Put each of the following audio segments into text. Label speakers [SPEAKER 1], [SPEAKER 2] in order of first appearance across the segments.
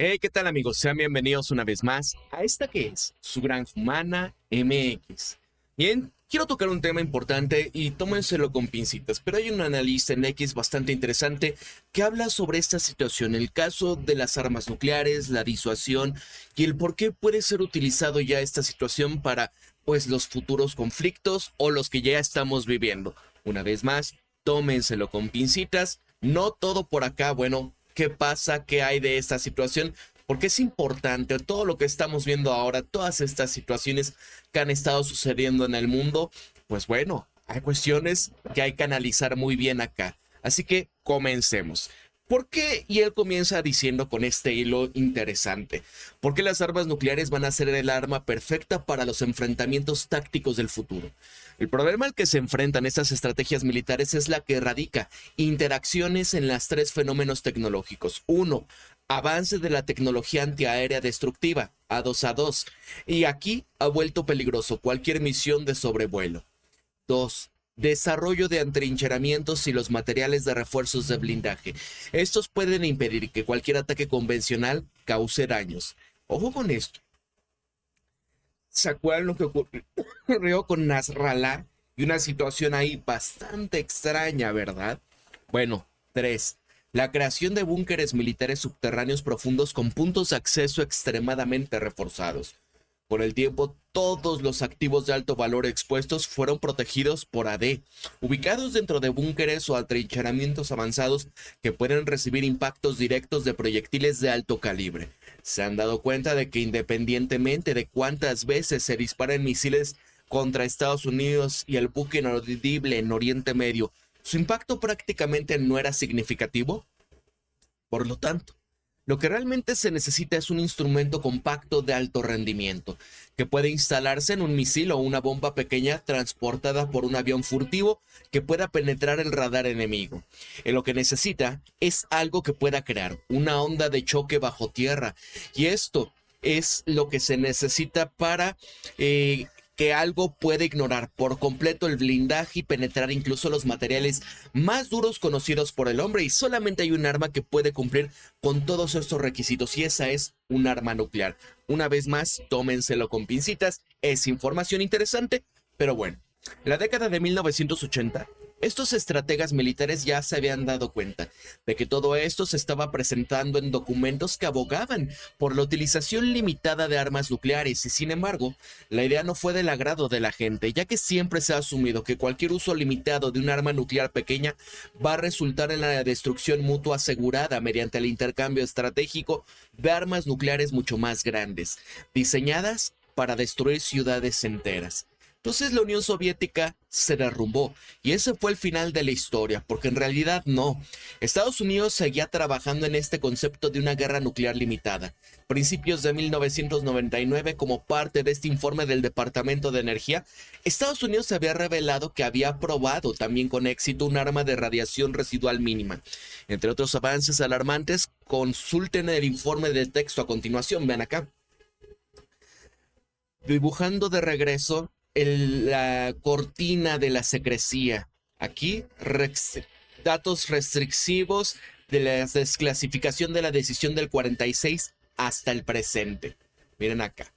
[SPEAKER 1] Hey, ¿qué tal amigos? Sean bienvenidos una vez más a esta que es su Granja Humana MX. Bien, quiero tocar un tema importante y tómenselo con pincitas, pero hay un analista en X bastante interesante que habla sobre esta situación, el caso de las armas nucleares, la disuasión y el por qué puede ser utilizado ya esta situación para pues los futuros conflictos o los que ya estamos viviendo. Una vez más, tómenselo con pincitas, no todo por acá, bueno, qué pasa, qué hay de esta situación, porque es importante todo lo que estamos viendo ahora, todas estas situaciones que han estado sucediendo en el mundo, pues bueno, hay cuestiones que hay que analizar muy bien acá. Así que comencemos. ¿Por qué? Y él comienza diciendo con este hilo interesante. ¿Por qué las armas nucleares van a ser el arma perfecta para los enfrentamientos tácticos del futuro? El problema al que se enfrentan estas estrategias militares es la que radica interacciones en las tres fenómenos tecnológicos. Uno, avance de la tecnología antiaérea destructiva, A2A2, y aquí ha vuelto peligroso cualquier misión de sobrevuelo. 2. Desarrollo de atrincheramientos y los materiales de refuerzos de blindaje. Estos pueden impedir que cualquier ataque convencional cause daños. Ojo con esto. ¿Se acuerdan lo que ocurrió con Nasrallah? Y una situación ahí bastante extraña, ¿verdad? Bueno, 3. La creación de búnkeres militares subterráneos profundos con puntos de acceso extremadamente reforzados. Con el tiempo, todos los activos de alto valor expuestos fueron protegidos por AD, ubicados dentro de búnkeres o atrincheramientos avanzados que pueden recibir impactos directos de proyectiles de alto calibre. Se han dado cuenta de que independientemente de cuántas veces se disparen misiles contra Estados Unidos y el buque inaudible en Oriente Medio, su impacto prácticamente no era significativo. Por lo tanto, lo que realmente se necesita es un instrumento compacto de alto rendimiento, que puede instalarse en un misil o una bomba pequeña transportada por un avión furtivo que pueda penetrar el radar enemigo. Lo que necesita es algo que pueda crear una onda de choque bajo tierra, y esto es lo que se necesita para que algo puede ignorar por completo el blindaje y penetrar incluso los materiales más duros conocidos por el hombre, y solamente hay un arma que puede cumplir con todos estos requisitos, y esa es un arma nuclear. Una vez más, tómenselo con pincitas, es información interesante, pero bueno. En la década de 1980, estos estrategas militares ya se habían dado cuenta de que todo esto se estaba presentando en documentos que abogaban por la utilización limitada de armas nucleares, y sin embargo, la idea no fue del agrado de la gente, ya que siempre se ha asumido que cualquier uso limitado de un arma nuclear pequeña va a resultar en la destrucción mutua asegurada mediante el intercambio estratégico de armas nucleares mucho más grandes, diseñadas para destruir ciudades enteras. Entonces la Unión Soviética se derrumbó, y ese fue el final de la historia, porque en realidad no. Estados Unidos seguía trabajando en este concepto de una guerra nuclear limitada. Principios de 1999, como parte de este informe del Departamento de Energía, Estados Unidos se había revelado que había probado también con éxito un arma de radiación residual mínima. Entre otros avances alarmantes, consulten el informe de texto a continuación, vean acá. Dibujando de regreso la cortina de la secrecía. Aquí, datos restrictivos de la desclasificación de la decisión del 46 hasta el presente. Miren acá.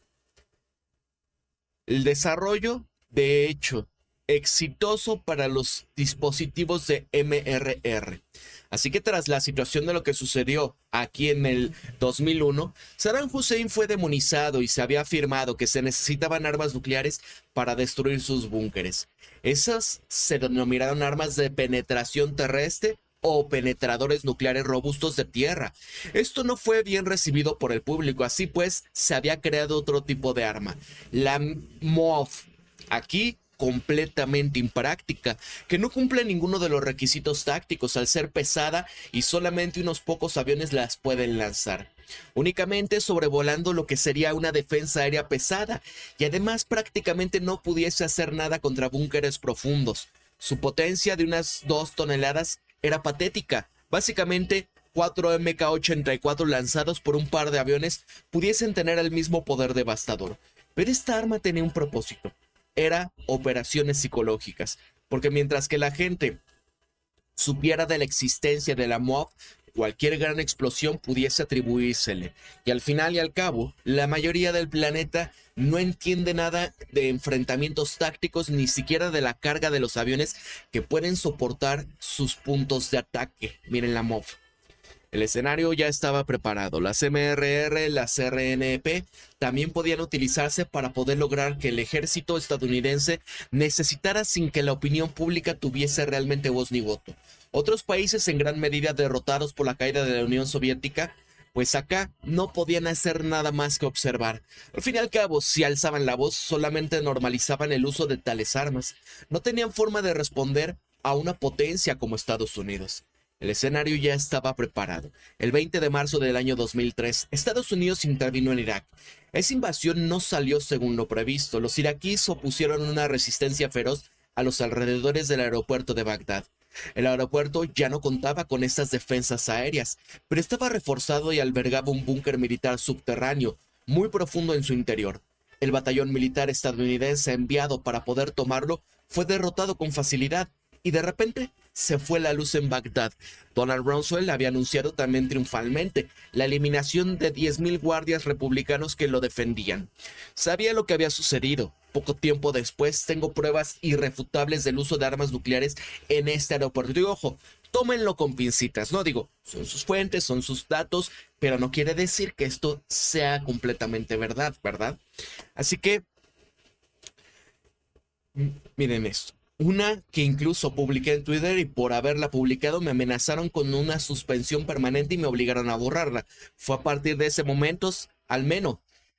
[SPEAKER 1] El desarrollo, de hecho, exitoso para los dispositivos de MRR. Así que tras la situación de lo que sucedió aquí en el 2001, Saddam Hussein fue demonizado y se había afirmado que se necesitaban armas nucleares para destruir sus búnkeres. Esas se denominaron armas de penetración terrestre o penetradores nucleares robustos de tierra. Esto no fue bien recibido por el público, así pues se había creado otro tipo de arma, la MOV. Aquí completamente impráctica, que no cumple ninguno de los requisitos tácticos al ser pesada y solamente unos pocos aviones las pueden lanzar, únicamente sobrevolando lo que sería una defensa aérea pesada, y además prácticamente no pudiese hacer nada contra búnkeres profundos. Su potencia de unas 2 toneladas era patética. Básicamente, 4 MK-84 lanzados por un par de aviones pudiesen tener el mismo poder devastador. Pero esta arma tenía un propósito. Era operaciones psicológicas, porque mientras que la gente supiera de la existencia de la MOAB, cualquier gran explosión pudiese atribuírsele. Y al final y al cabo, la mayoría del planeta no entiende nada de enfrentamientos tácticos, ni siquiera de la carga de los aviones que pueden soportar sus puntos de ataque. Miren la MOV. El escenario ya estaba preparado. Las MRR, las RNP también podían utilizarse para poder lograr que el ejército estadounidense necesitara sin que la opinión pública tuviese realmente voz ni voto. Otros países en gran medida derrotados por la caída de la Unión Soviética, pues acá no podían hacer nada más que observar. Al fin y al cabo, si alzaban la voz, solamente normalizaban el uso de tales armas. No tenían forma de responder a una potencia como Estados Unidos. El escenario ya estaba preparado. El 20 de marzo del año 2003, Estados Unidos intervino en Irak. Esa invasión no salió según lo previsto. Los iraquíes opusieron una resistencia feroz a los alrededores del aeropuerto de Bagdad. El aeropuerto ya no contaba con estas defensas aéreas, pero estaba reforzado y albergaba un búnker militar subterráneo, muy profundo en su interior. El batallón militar estadounidense enviado para poder tomarlo fue derrotado con facilidad, y de repente se fue la luz en Bagdad. Donald Rumsfeld había anunciado también triunfalmente la eliminación de 10,000 guardias republicanos que lo defendían. Sabía lo que había sucedido. Poco tiempo después tengo pruebas irrefutables del uso de armas nucleares en este aeropuerto. Y ojo, tómenlo con pincitas, ¿no? Digo, son sus fuentes, son sus datos, pero no quiere decir que esto sea completamente verdad, ¿verdad? Así que, miren esto. Una que incluso publiqué en Twitter y por haberla publicado me amenazaron con una suspensión permanente y me obligaron a borrarla. Fue a partir de ese momento, al menos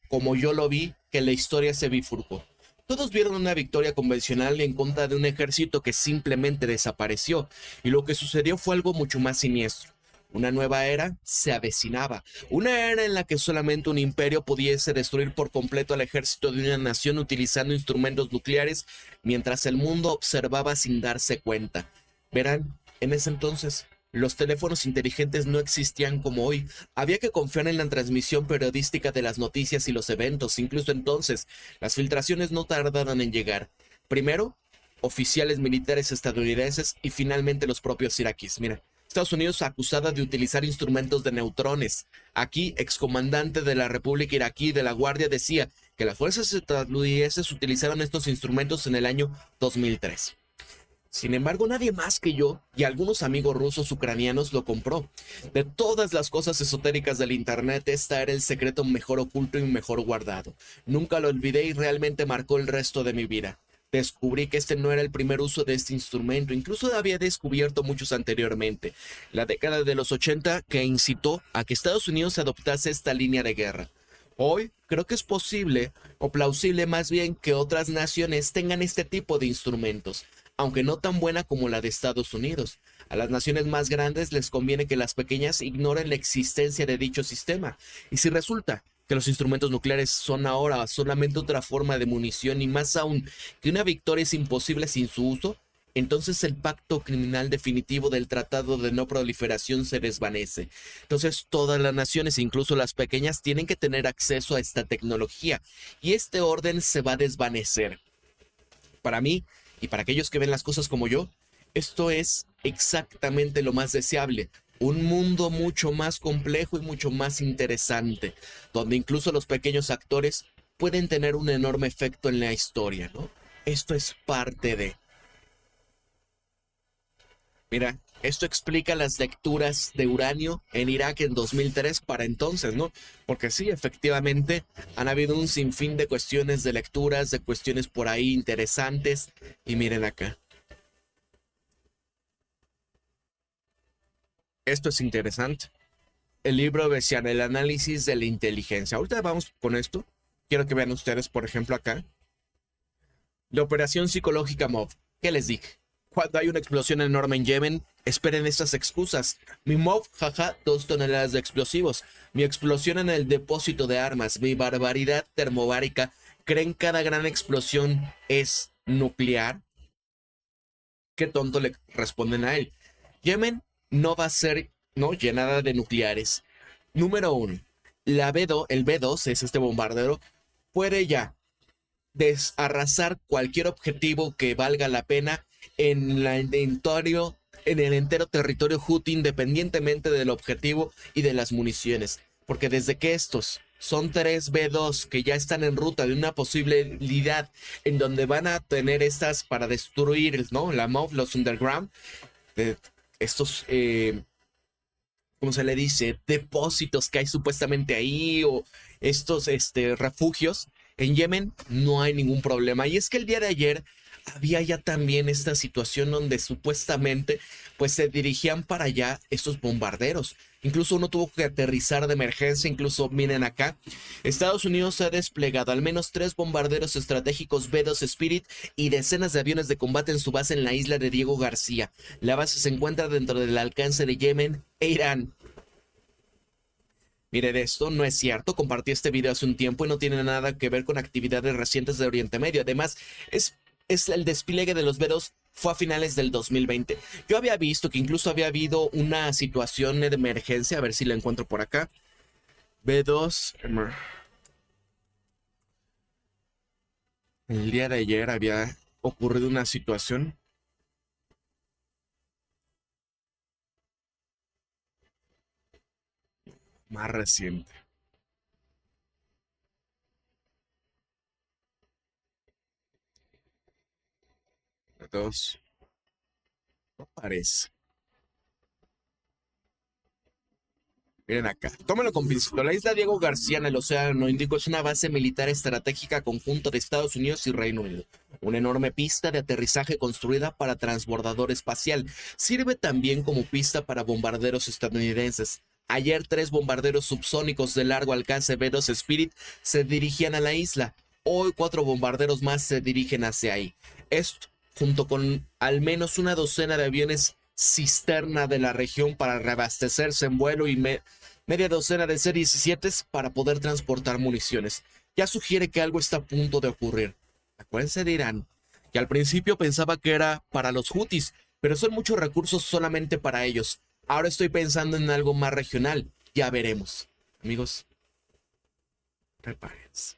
[SPEAKER 1] como yo lo vi, que la historia se bifurcó. Todos vieron una victoria convencional en contra de un ejército que simplemente desapareció, y lo que sucedió fue algo mucho más siniestro. Una nueva era se avecinaba, una era en la que solamente un imperio pudiese destruir por completo al ejército de una nación utilizando instrumentos nucleares, mientras el mundo observaba sin darse cuenta. Verán, en ese entonces, los teléfonos inteligentes no existían como hoy. Había que confiar en la transmisión periodística de las noticias y los eventos. Incluso entonces, las filtraciones no tardaron en llegar. Primero, oficiales militares estadounidenses y finalmente los propios iraquíes. Mira, Estados Unidos acusada de utilizar instrumentos de neutrones. Aquí, excomandante de la República Iraquí de la Guardia decía que las fuerzas estadounidenses utilizaron estos instrumentos en el año 2003. Sin embargo, nadie más que yo y algunos amigos rusos ucranianos lo compró. De todas las cosas esotéricas del internet, esta era el secreto mejor oculto y mejor guardado. Nunca lo olvidé y realmente marcó el resto de mi vida. Descubrí que este no era el primer uso de este instrumento, incluso había descubierto muchos anteriormente. La década de los 80 que incitó a que Estados Unidos adoptase esta línea de guerra. Hoy creo que es posible, o plausible más bien, que otras naciones tengan este tipo de instrumentos, aunque no tan buena como la de Estados Unidos. A las naciones más grandes les conviene que las pequeñas ignoren la existencia de dicho sistema. Y si resulta que los instrumentos nucleares son ahora solamente otra forma de munición y más aún que una victoria es imposible sin su uso, entonces el pacto criminal definitivo del Tratado de No Proliferación se desvanece. Entonces todas las naciones, incluso las pequeñas, tienen que tener acceso a esta tecnología y este orden se va a desvanecer. Para mí, y para aquellos que ven las cosas como yo, esto es exactamente lo más deseable. Un mundo mucho más complejo y mucho más interesante, donde incluso los pequeños actores pueden tener un enorme efecto en la historia, ¿no? Esto es parte de... Mira, esto explica las lecturas de uranio en Irak en 2003 para entonces, ¿no? Porque sí, efectivamente, han habido un sinfín de cuestiones de lecturas, de cuestiones por ahí interesantes. Y miren acá. Esto es interesante. El libro Bessian, el análisis de la inteligencia. Ahorita vamos con esto. Quiero que vean ustedes, por ejemplo, acá. La operación psicológica MOV. ¿Qué les dije? Cuando hay una explosión enorme en Yemen, esperen estas excusas. Mi MOV, jaja, 2 toneladas de explosivos. Mi explosión en el depósito de armas. Mi barbaridad termobárica. ¿Creen cada gran explosión es nuclear? Qué tonto le responden a él. Yemen no va a ser llenada de nucleares. Número 1. El B2 es este bombardero. Puede ya arrasar cualquier objetivo que valga la pena en el territorio en el entero territorio Houthi independientemente del objetivo y de las municiones. Porque desde que estos son 3 B2 que ya están en ruta de una posibilidad en donde van a tener estas para destruir, ¿no? La MOV, los Underground, de estos, ¿cómo se le dice? Depósitos que hay supuestamente ahí o estos refugios. En Yemen no hay ningún problema. Y es que el día de ayer había ya también esta situación donde supuestamente pues se dirigían para allá estos bombarderos. Incluso uno tuvo que aterrizar de emergencia, incluso miren acá. Estados Unidos ha desplegado al menos 3 bombarderos estratégicos B-2 Spirit y decenas de aviones de combate en su base en la isla de Diego García. La base se encuentra dentro del alcance de Yemen e Irán. Miren, esto no es cierto. Compartí este video hace un tiempo y no tiene nada que ver con actividades recientes de Oriente Medio. Además, es el despliegue de los B2 fue a finales del 2020. Yo había visto que incluso había habido una situación de emergencia. A ver si la encuentro por acá. B2. El día de ayer había ocurrido una situación más reciente. B2. No parece. Miren acá, tómenlo con pincito. La isla Diego García en el Océano Índico es una base militar estratégica conjunta de Estados Unidos y Reino Unido. Una enorme pista de aterrizaje construida para transbordador espacial. Sirve también como pista para bombarderos estadounidenses. Ayer 3 bombarderos subsónicos de largo alcance B-2 Spirit se dirigían a la isla. Hoy 4 bombarderos más se dirigen hacia ahí. Esto, junto con al menos una docena de aviones cisterna de la región para reabastecerse en vuelo y media docena de C-17 para poder transportar municiones. Ya sugiere que algo está a punto de ocurrir. Acuérdense de Irán, que al principio pensaba que era para los Houthis, pero son muchos recursos solamente para ellos. Ahora estoy pensando en algo más regional. Ya veremos. Amigos, prepárense.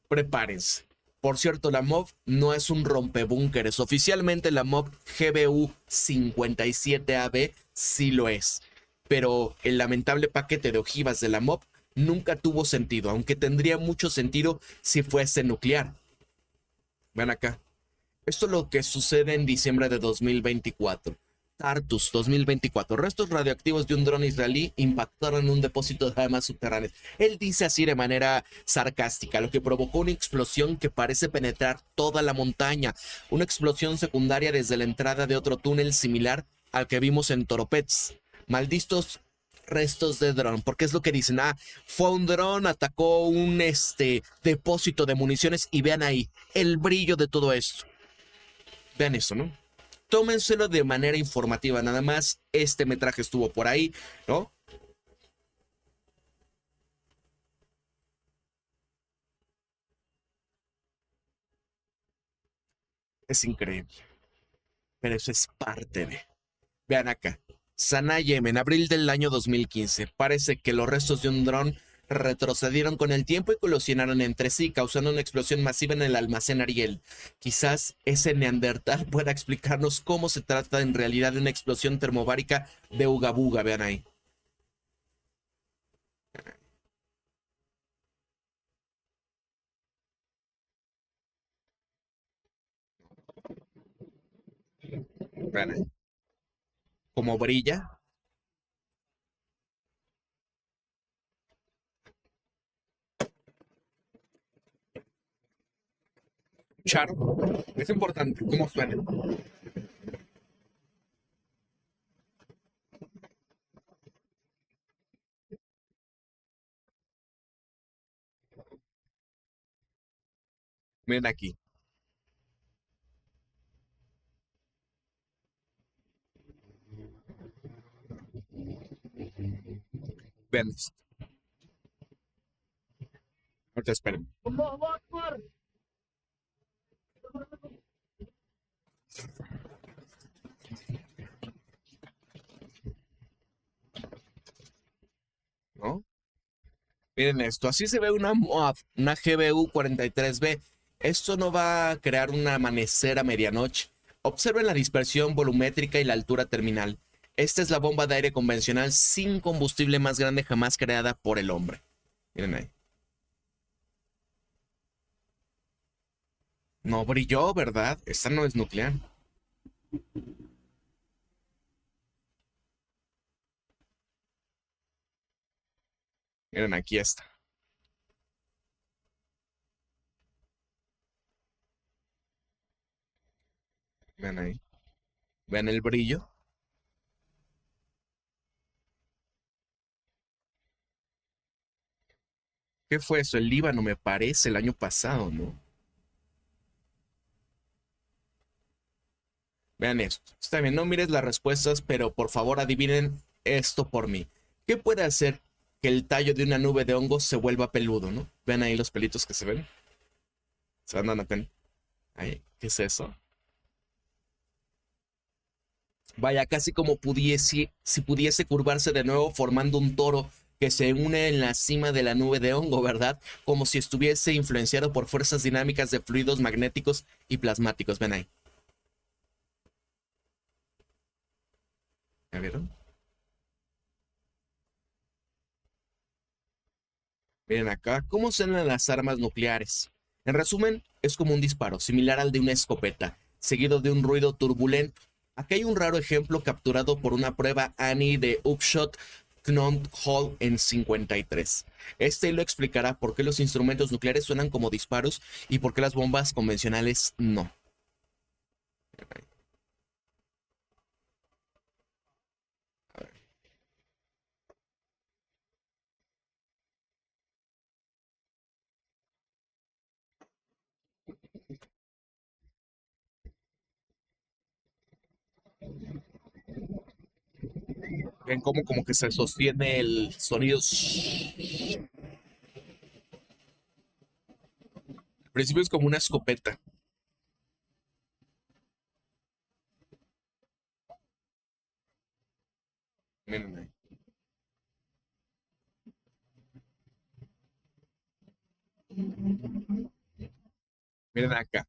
[SPEAKER 1] Prepárense. Por cierto, la MOV no es un rompebúnkeres. Oficialmente la MOV GBU 57AB sí lo es. Pero el lamentable paquete de ojivas de la MOV nunca tuvo sentido, aunque tendría mucho sentido si fuese nuclear. Vean acá. Esto es lo que sucede en diciembre de 2024. Tartus 2024. Restos radioactivos de un dron israelí impactaron en un depósito de armas subterráneas. Él dice así de manera sarcástica, lo que provocó una explosión que parece penetrar toda la montaña. Una explosión secundaria desde la entrada de otro túnel similar al que vimos en Toropets. Malditos restos de dron, porque es lo que dicen, fue un dron, atacó un depósito de municiones y vean ahí el brillo de todo esto. Vean eso, ¿no? Tómenselo de manera informativa, nada más. Este metraje estuvo por ahí, ¿no? Es increíble. Pero eso es parte de. Vean acá. Sanaa, Yemen, abril del año 2015. Parece que los restos de un dron retrocedieron con el tiempo y colisionaron entre sí, causando una explosión masiva en el almacén Ariel. Quizás ese neandertal pueda explicarnos cómo se trata en realidad de una explosión termobárica de Uga Buga. Vean ahí. Vean ahí. Cómo brilla. Char. Es importante cómo suena. Miren aquí. Vean esto. Ahorita esperen. ¿No? Miren esto. Así se ve una MOAB, una GBU 43B. Esto no va a crear un amanecer a medianoche. Observen la dispersión volumétrica y la altura terminal. Esta es la bomba de aire convencional sin combustible más grande jamás creada por el hombre. Miren ahí. No brilló, ¿verdad? Esta no es nuclear. Miren, aquí está. Ven ahí. ¿Ven el brillo? ¿Qué fue eso? El Líbano, me parece, el año pasado, ¿no? Vean esto. Está bien, no mires las respuestas, pero por favor adivinen esto por mí. ¿Qué puede hacer que el tallo de una nube de hongos se vuelva peludo, no? Vean ahí los pelitos que se ven. Se van dando cuenta. Ahí, ¿qué es eso? Vaya, casi como pudiese, si pudiese curvarse de nuevo formando un toro que se une en la cima de la nube de hongo, ¿verdad? Como si estuviese influenciado por fuerzas dinámicas de fluidos magnéticos y plasmáticos. Ven ahí. ¿Ya vieron? Miren acá, ¿cómo suenan las armas nucleares? En resumen, es como un disparo, similar al de una escopeta, seguido de un ruido turbulento. Aquí hay un raro ejemplo capturado por una prueba ANI de Upshot Knott Hall en 53. Este lo explicará por qué los instrumentos nucleares suenan como disparos y por qué las bombas convencionales no. Ven cómo como que se sostiene el sonido. Al principio es como una escopeta. Miren ahí. Miren acá.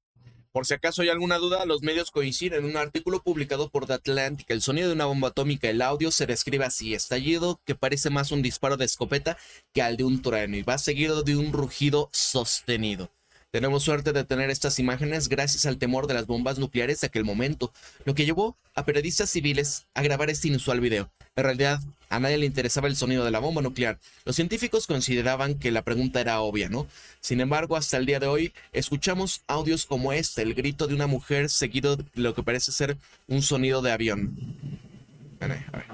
[SPEAKER 1] Por si acaso hay alguna duda, los medios coinciden. En un artículo publicado por The Atlantic, el sonido de una bomba atómica, el audio se describe así: estallido que parece más un disparo de escopeta que al de un trueno y va seguido de un rugido sostenido. Tenemos suerte de tener estas imágenes gracias al temor de las bombas nucleares de aquel momento, lo que llevó a periodistas civiles a grabar este inusual video. En realidad, a nadie le interesaba el sonido de la bomba nuclear. Los científicos consideraban que la pregunta era obvia, ¿no? Sin embargo, hasta el día de hoy, escuchamos audios como este, el grito de una mujer seguido de lo que parece ser un sonido de avión. A ver, a ver.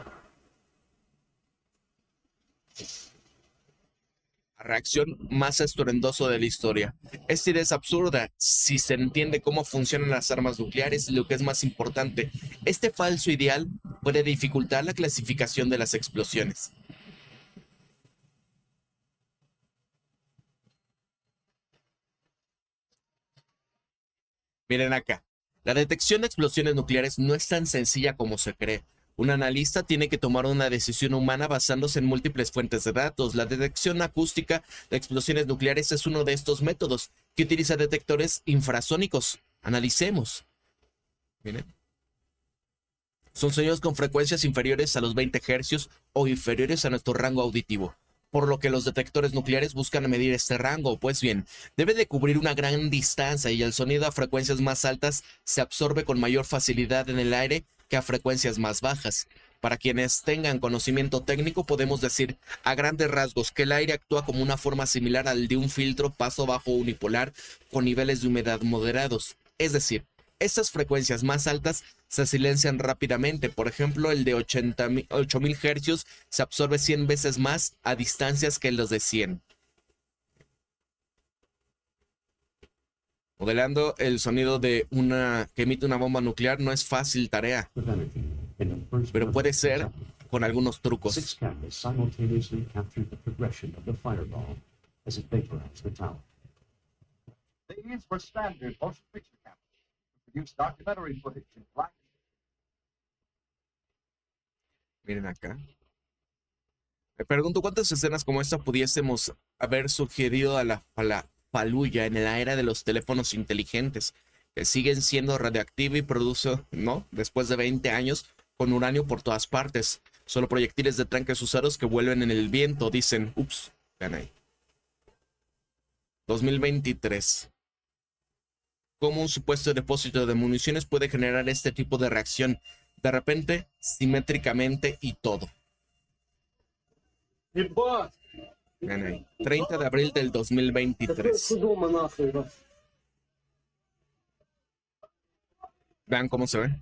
[SPEAKER 1] La reacción más estruendosa de la historia. Esta idea es absurda si se entiende cómo funcionan las armas nucleares y lo que es más importante, este falso ideal puede dificultar la clasificación de las explosiones. Miren acá. La detección de explosiones nucleares no es tan sencilla como se cree. Un analista tiene que tomar una decisión humana basándose en múltiples fuentes de datos. La detección acústica de explosiones nucleares es uno de estos métodos que utiliza detectores infrasónicos. Analicemos. Miren. Son sonidos con frecuencias inferiores a los 20 hercios o inferiores a nuestro rango auditivo, por lo que los detectores nucleares buscan medir este rango. Pues bien, debe de cubrir una gran distancia y el sonido a frecuencias más altas se absorbe con mayor facilidad en el aire que a frecuencias más bajas. Para quienes tengan conocimiento técnico, podemos decir a grandes rasgos que el aire actúa como una forma similar al de un filtro paso bajo unipolar con niveles de humedad moderados. Es decir, estas frecuencias más altas se silencian rápidamente. Por ejemplo, el de 8000 hercios se absorbe 100 veces más a distancias que los de 100. Modelando el sonido de una que emite una bomba nuclear no es fácil tarea, pero puede ser con algunos trucos. Miren acá. Me pregunto cuántas escenas como esta pudiésemos haber sugerido a la Faluya en la era de los teléfonos inteligentes. que siguen siendo radioactiva y produce, ¿no? Después de 20 años, con uranio por todas partes. Solo proyectiles de tanques usados que vuelven en el viento, dicen, ups, vean ahí. 2023. ¿Cómo un supuesto depósito de municiones puede generar este tipo de reacción? De repente, simétricamente y todo. Vean ahí. 30 de abril del 2023. Vean cómo se ve.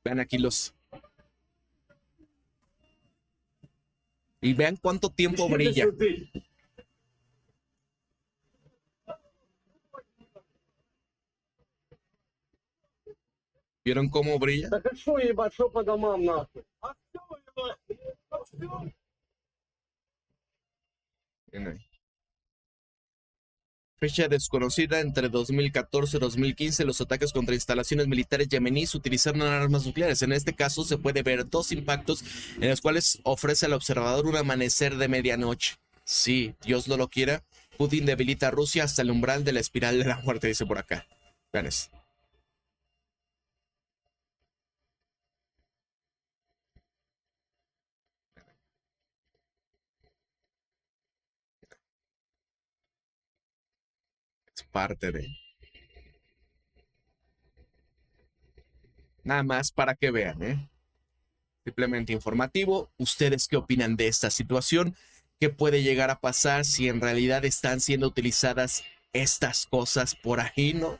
[SPEAKER 1] Vean aquí los... Y vean cuánto tiempo brilla. ¿Vieron cómo brilla? Bien ahí. Fecha desconocida. Entre 2014 y 2015, los ataques contra instalaciones militares yemeníes utilizaron armas nucleares. En este caso, se puede ver dos impactos en los cuales ofrece al observador un amanecer de medianoche. Sí, Dios no lo quiera, Putin debilita a Rusia hasta el umbral de la espiral de la muerte, dice por acá. Vean eso. Es parte de... Nada más para que vean, ¿eh? Simplemente informativo. ¿Ustedes qué opinan de esta situación? ¿Qué puede llegar a pasar si en realidad están siendo utilizadas estas cosas por ahí, no?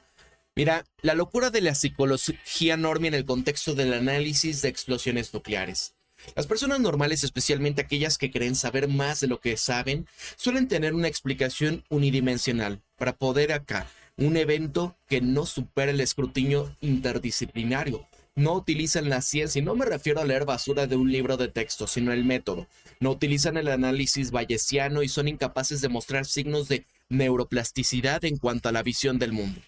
[SPEAKER 1] Mira, la locura de la psicología normie en el contexto del análisis de explosiones nucleares. Las personas normales, especialmente aquellas que creen saber más de lo que saben, suelen tener una explicación unidimensional para poder acá un evento que no supera el escrutinio interdisciplinario. No utilizan la ciencia, y no me refiero a leer basura de un libro de texto, sino el método. No utilizan el análisis bayesiano y son incapaces de mostrar signos de neuroplasticidad en cuanto a la visión del mundo.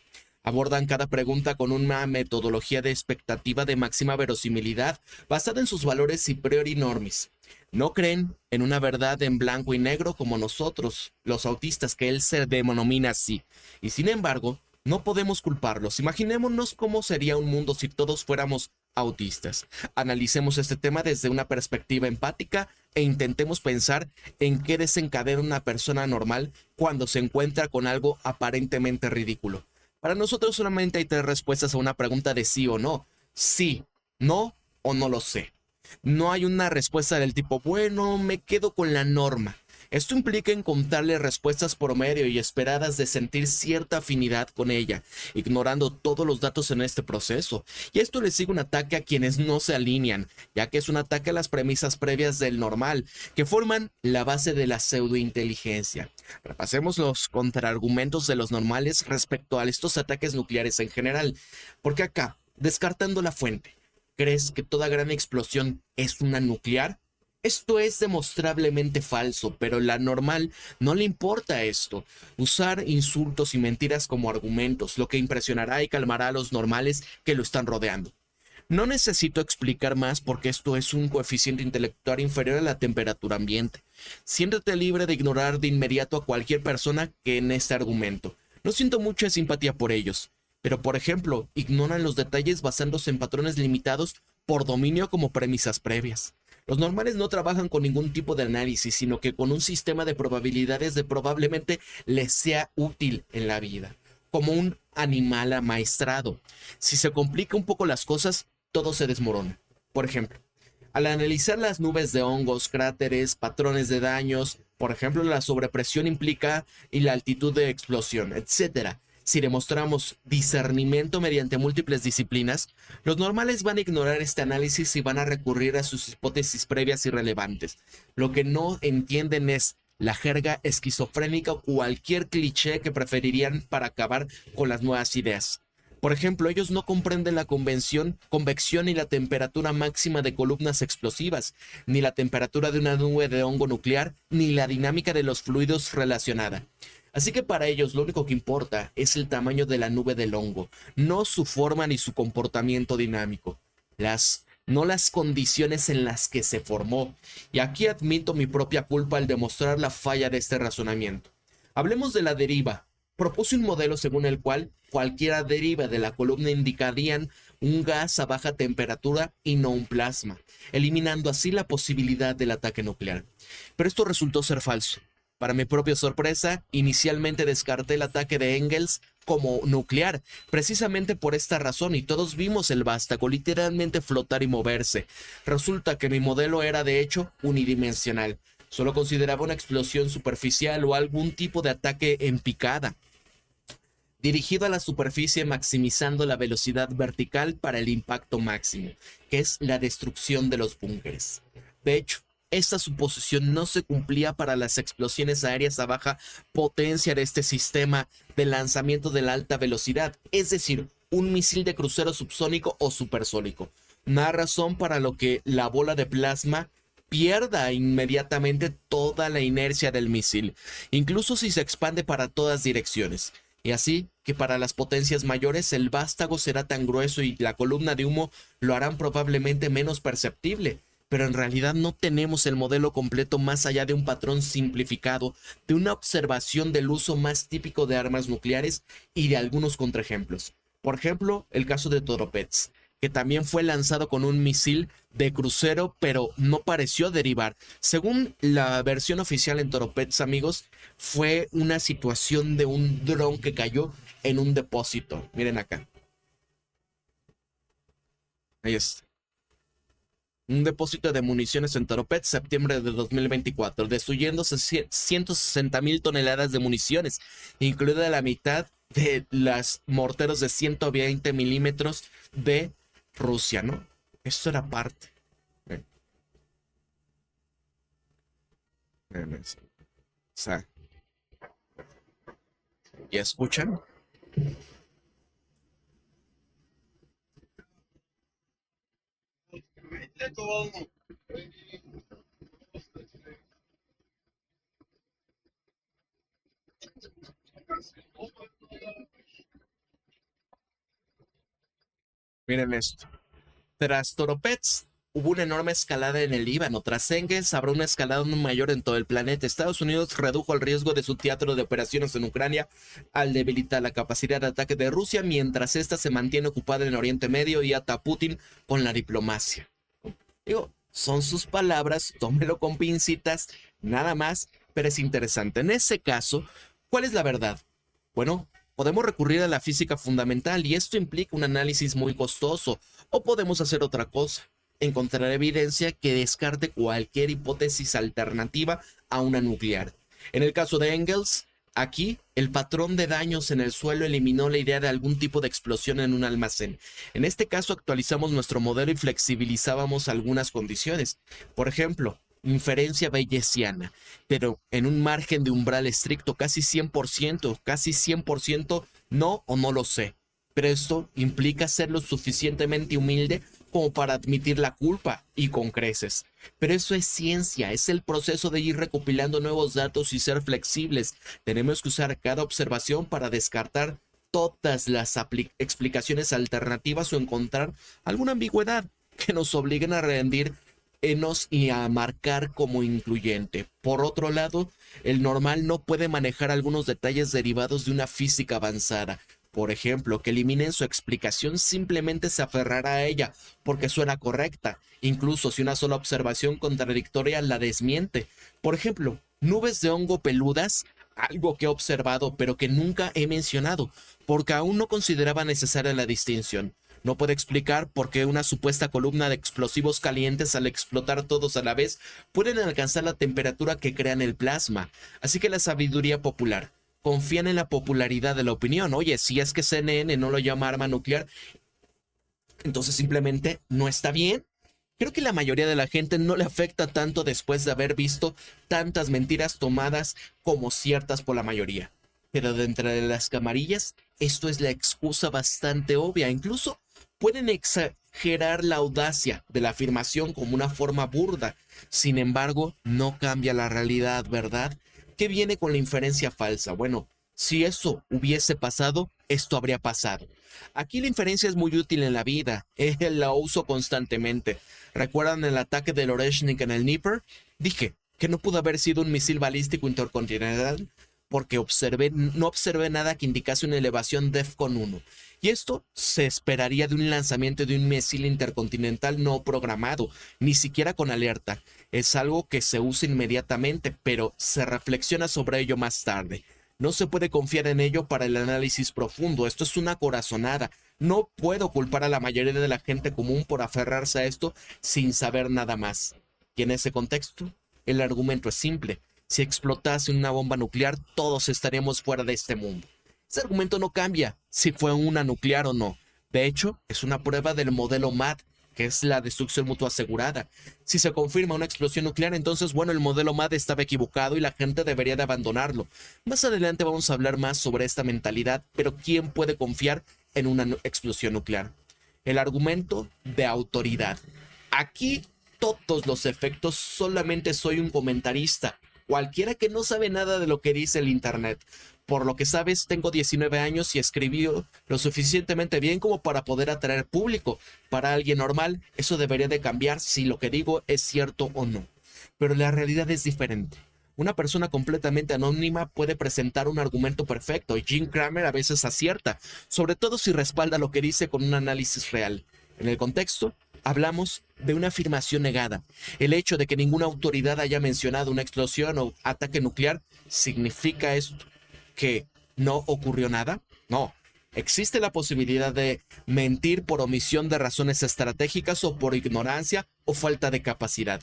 [SPEAKER 1] Abordan cada pregunta con una metodología de expectativa de máxima verosimilidad basada en sus valores a priori normis. No creen en una verdad en blanco y negro como nosotros, los autistas, que él se denomina así. Y sin embargo, no podemos culparlos. Imaginémonos cómo sería un mundo si todos fuéramos autistas. Analicemos este tema desde una perspectiva empática e intentemos pensar en qué desencadena una persona normal cuando se encuentra con algo aparentemente ridículo. Para nosotros solamente hay tres respuestas a una pregunta de sí o no. Sí, no o no lo sé. No hay una respuesta del tipo, bueno, me quedo con la norma. Esto implica encontrarle respuestas promedio y esperadas de sentir cierta afinidad con ella, ignorando todos los datos en este proceso. Y esto le sigue un ataque a quienes no se alinean, ya que es un ataque a las premisas previas del normal, que forman la base de la pseudointeligencia. Repasemos los contraargumentos de los normales respecto a estos ataques nucleares en general, porque acá, descartando la fuente, ¿crees que toda gran explosión es una nuclear? Esto es demostrablemente falso, pero la normal no le importa esto. Usar insultos y mentiras como argumentos, lo que impresionará y calmará a los normales que lo están rodeando. No necesito explicar más porque esto es un coeficiente intelectual inferior a la temperatura ambiente. Siéntete libre de ignorar de inmediato a cualquier persona que en este argumento. No siento mucha simpatía por ellos, pero por ejemplo, ignoran los detalles basándose en patrones limitados por dominio como premisas previas. Los normales no trabajan con ningún tipo de análisis, sino que con un sistema de probabilidades de probablemente les sea útil en la vida, como un animal amaestrado. Si se complica un poco las cosas, todo se desmorona. Por ejemplo, al analizar las nubes de hongos, cráteres, patrones de daños, por ejemplo, la sobrepresión implica y la altitud de explosión, etcétera. Si demostramos discernimiento mediante múltiples disciplinas, los normales van a ignorar este análisis y van a recurrir a sus hipótesis previas irrelevantes. Lo que no entienden es la jerga esquizofrénica o cualquier cliché que preferirían para acabar con las nuevas ideas. Por ejemplo, ellos no comprenden la convección y la temperatura máxima de columnas explosivas, ni la temperatura de una nube de hongo nuclear, ni la dinámica de los fluidos relacionada. Así que para ellos lo único que importa es el tamaño de la nube del hongo, no su forma ni su comportamiento dinámico, no las condiciones en las que se formó. Y aquí admito mi propia culpa al demostrar la falla de este razonamiento. Hablemos de la deriva, Propuse un modelo según el cual cualquiera deriva de la columna indicarían un gas a baja temperatura y no un plasma, eliminando así la posibilidad del ataque nuclear. Pero esto resultó ser falso. Para mi propia sorpresa, inicialmente descarté el ataque de Engels como nuclear, precisamente por esta razón, y todos vimos el vástago literalmente flotar y moverse. Resulta que mi modelo era de hecho unidimensional. Solo consideraba una explosión superficial o algún tipo de ataque en picada, dirigido a la superficie maximizando la velocidad vertical para el impacto máximo, que es la destrucción de los búnkeres. De hecho, esta suposición no se cumplía para las explosiones aéreas a baja potencia de este sistema de lanzamiento de la alta velocidad, es decir, un misil de crucero subsónico o supersónico. No hay razón para lo que la bola de plasma pierda inmediatamente toda la inercia del misil, incluso si se expande para todas direcciones. Y así que para las potencias mayores el vástago será tan grueso y la columna de humo lo harán probablemente menos perceptible. Pero en realidad no tenemos el modelo completo más allá de un patrón simplificado, de una observación del uso más típico de armas nucleares y de algunos contraejemplos. Por ejemplo, el caso de Toropets, que también fue lanzado con un misil de crucero, pero no pareció derivar. Según la versión oficial en Toropets, amigos, fue una situación de un dron que cayó en un depósito. Miren acá. Ahí está. Un depósito de municiones en Toropets, septiembre de 2024, destruyéndose 160,000 toneladas de municiones, incluida la mitad de las morteros de 120 milímetros de Rusia, ¿no? Esto era parte. O sea, ¿ya escuchan? Miren esto. Tras Toropets, hubo una enorme escalada en el Líbano. Tras Engels, habrá una escalada aún mayor en todo el planeta. Estados Unidos redujo el riesgo de su teatro de operaciones en Ucrania al debilitar la capacidad de ataque de Rusia, mientras ésta se mantiene ocupada en Oriente Medio y ata a Putin con la diplomacia. Digo, son sus palabras, tómelo con pincitas, nada más, pero es interesante. En ese caso, ¿cuál es la verdad? Bueno, podemos recurrir a la física fundamental y esto implica un análisis muy costoso, o podemos hacer otra cosa, encontrar evidencia que descarte cualquier hipótesis alternativa a una nuclear. En el caso de Engels, aquí el patrón de daños en el suelo eliminó la idea de algún tipo de explosión en un almacén. En este caso actualizamos nuestro modelo y flexibilizábamos algunas condiciones. Por ejemplo, inferencia bayesiana, pero en un margen de umbral estricto, casi 100%, no o no lo sé. Pero esto implica ser lo suficientemente humilde como para admitir la culpa y con creces. Pero eso es ciencia, es el proceso de ir recopilando nuevos datos y ser flexibles. Tenemos que usar cada observación para descartar todas las explicaciones alternativas o encontrar alguna ambigüedad que nos obliguen a rendir y a marcar como incluyente. Por otro lado, el normal no puede manejar algunos detalles derivados de una física avanzada. Por ejemplo, que eliminen su explicación, simplemente se aferrará a ella porque suena correcta, incluso si una sola observación contradictoria la desmiente. Por ejemplo, nubes de hongo peludas, algo que he observado pero que nunca he mencionado, porque aún no consideraba necesaria la distinción. No puede explicar por qué una supuesta columna de explosivos calientes al explotar todos a la vez pueden alcanzar la temperatura que crean el plasma. Así que la sabiduría popular confían en la popularidad de la opinión. Oye, si es que CNN no lo llama arma nuclear, entonces simplemente no está bien. Creo que la mayoría de la gente no le afecta tanto después de haber visto tantas mentiras tomadas como ciertas por la mayoría. Pero dentro de las camarillas, esto es la excusa bastante obvia. Incluso pueden exagerar la audacia de la afirmación como una forma burda. Sin embargo, no cambia la realidad, ¿verdad? ¿Qué viene con la inferencia falsa? Bueno, si eso hubiese pasado, esto habría pasado. Aquí la inferencia es muy útil en la vida, la uso constantemente. ¿Recuerdan el ataque de Oreshnik en el Dnieper? Dije que no pudo haber sido un misil balístico intercontinental porque no observé nada que indicase una elevación DEFCON 1. Y esto se esperaría de un lanzamiento de un misil intercontinental no programado, ni siquiera con alerta. Es algo que se usa inmediatamente, pero se reflexiona sobre ello más tarde. No se puede confiar en ello para el análisis profundo. Esto es una corazonada. No puedo culpar a la mayoría de la gente común por aferrarse a esto sin saber nada más. Y en ese contexto, el argumento es simple. Si explotase una bomba nuclear, todos estaríamos fuera de este mundo. Ese argumento no cambia si fue una nuclear o no. De hecho, es una prueba del modelo MAD, que es la destrucción mutua asegurada. Si se confirma una explosión nuclear, entonces, bueno, el modelo MAD estaba equivocado y la gente debería de abandonarlo. Más adelante vamos a hablar más sobre esta mentalidad, pero ¿quién puede confiar en una explosión nuclear? El argumento de autoridad. Aquí todos los efectos, solamente soy un comentarista, cualquiera que no sabe nada de lo que dice el internet. Por lo que sabes, tengo 19 años y escribí lo suficientemente bien como para poder atraer público. Para alguien normal, eso debería de cambiar si lo que digo es cierto o no. Pero la realidad es diferente. Una persona completamente anónima puede presentar un argumento perfecto y Jim Cramer a veces acierta, sobre todo si respalda lo que dice con un análisis real. En el contexto, hablamos de una afirmación negada. El hecho de que ninguna autoridad haya mencionado una explosión o ataque nuclear, ¿significa esto que no ocurrió nada? No. Existe la posibilidad de mentir por omisión de razones estratégicas o por ignorancia o falta de capacidad.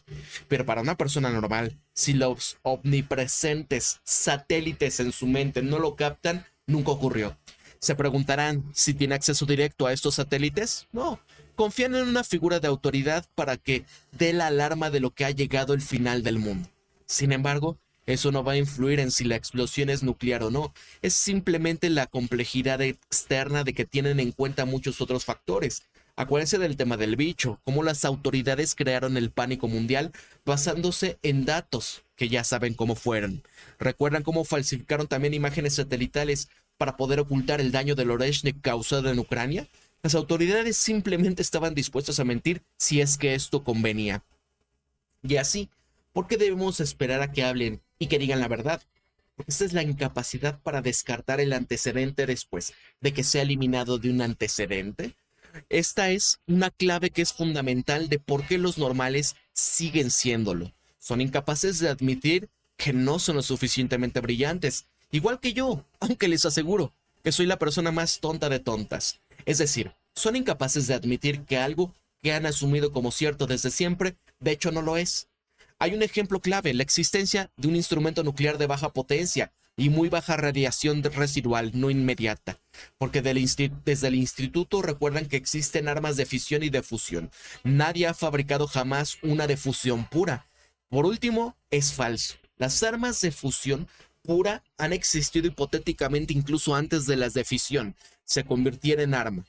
[SPEAKER 1] Pero para una persona normal, si los omnipresentes satélites en su mente no lo captan, nunca ocurrió. ¿Se preguntarán si tiene acceso directo a estos satélites? No. Confían en una figura de autoridad para que dé la alarma de lo que ha llegado el final del mundo. Sin embargo, eso no va a influir en si la explosión es nuclear o no. Es simplemente la complejidad externa de que tienen en cuenta muchos otros factores. Acuérdense del tema del bicho, cómo las autoridades crearon el pánico mundial basándose en datos que ya saben cómo fueron. ¿Recuerdan cómo falsificaron también imágenes satelitales para poder ocultar el daño del Oreshnik causado en Ucrania? Las autoridades simplemente estaban dispuestas a mentir si es que esto convenía. Y así, ¿por qué debemos esperar a que hablen y que digan la verdad? Porque esta es la incapacidad para descartar el antecedente después de que sea eliminado de un antecedente. Esta es una clave que es fundamental de por qué los normales siguen siéndolo. Son incapaces de admitir que no son lo suficientemente brillantes, igual que yo, aunque les aseguro que soy la persona más tonta de tontas. Es decir, son incapaces de admitir que algo que han asumido como cierto desde siempre, de hecho no lo es. Hay un ejemplo clave, la existencia de un instrumento nuclear de baja potencia y muy baja radiación residual no inmediata, porque desde el instituto recuerdan que existen armas de fisión y de fusión. Nadie ha fabricado jamás una de fusión pura. Por último, es falso. Las armas de fusión pura han existido hipotéticamente incluso antes de las de fisión se convirtieran en arma,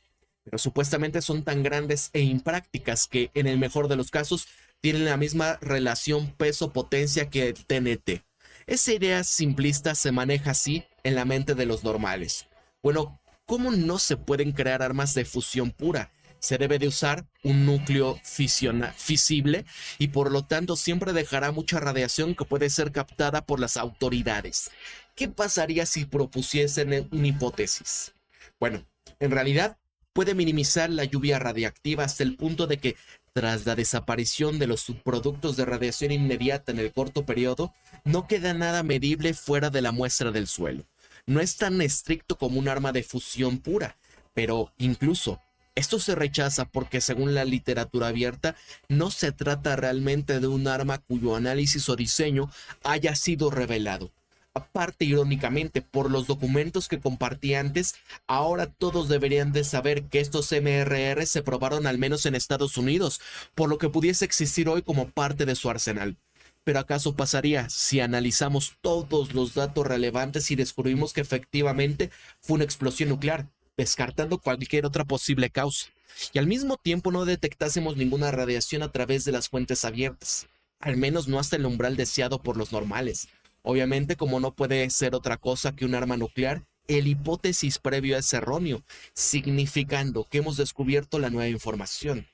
[SPEAKER 1] pero supuestamente son tan grandes e imprácticas que en el mejor de los casos tienen la misma relación peso-potencia que el TNT. Esa idea simplista se maneja así en la mente de los normales. Bueno, ¿cómo no se pueden crear armas de fusión pura? Se debe de usar un núcleo fisible y por lo tanto siempre dejará mucha radiación que puede ser captada por las autoridades. ¿Qué pasaría si propusiesen una hipótesis? Bueno, en realidad puede minimizar la lluvia radiactiva hasta el punto de que tras la desaparición de los subproductos de radiación inmediata en el corto periodo, no queda nada medible fuera de la muestra del suelo. No es tan estricto como un arma de fusión pura, pero incluso esto se rechaza porque según la literatura abierta, no se trata realmente de un arma cuyo análisis o diseño haya sido revelado. Aparte, irónicamente, por los documentos que compartí antes, ahora todos deberían de saber que estos MRR se probaron al menos en Estados Unidos, por lo que pudiese existir hoy como parte de su arsenal. Pero ¿acaso pasaría si analizamos todos los datos relevantes y descubrimos que efectivamente fue una explosión nuclear, descartando cualquier otra posible causa, y al mismo tiempo no detectásemos ninguna radiación a través de las fuentes abiertas? Al menos no hasta el umbral deseado por los normales. Obviamente, como no puede ser otra cosa que un arma nuclear, el hipótesis previo es erróneo, significando que hemos descubierto la nueva información.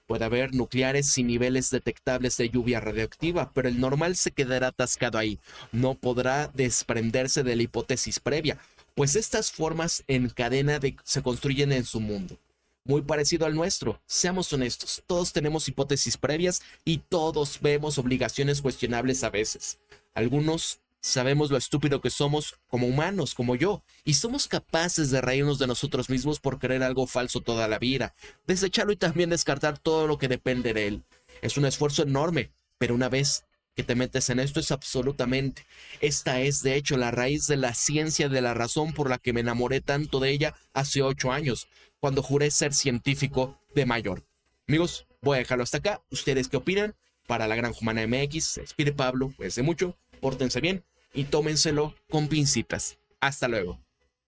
[SPEAKER 1] Puede haber nucleares sin niveles detectables de lluvia radioactiva, pero el normal se quedará atascado ahí. No podrá desprenderse de la hipótesis previa, pues estas formas en cadena se construyen en su mundo. Muy parecido al nuestro. Seamos honestos, todos tenemos hipótesis previas y todos vemos obligaciones cuestionables a veces. Algunos sabemos lo estúpido que somos como humanos, como yo, y somos capaces de reírnos de nosotros mismos por creer algo falso toda la vida, desecharlo y también descartar todo lo que depende de él. Es un esfuerzo enorme, pero una vez que te metes en esto es absolutamente. Esta es, de hecho, la raíz de la ciencia de la razón por la que me enamoré tanto de ella hace 8 años, cuando juré ser científico de mayor. Amigos, voy a dejarlo hasta acá. ¿Ustedes qué opinan? Para la Gran Humana MX, se despide Pablo, cuídense mucho, pórtense bien y tómenselo con pincitas. Hasta luego.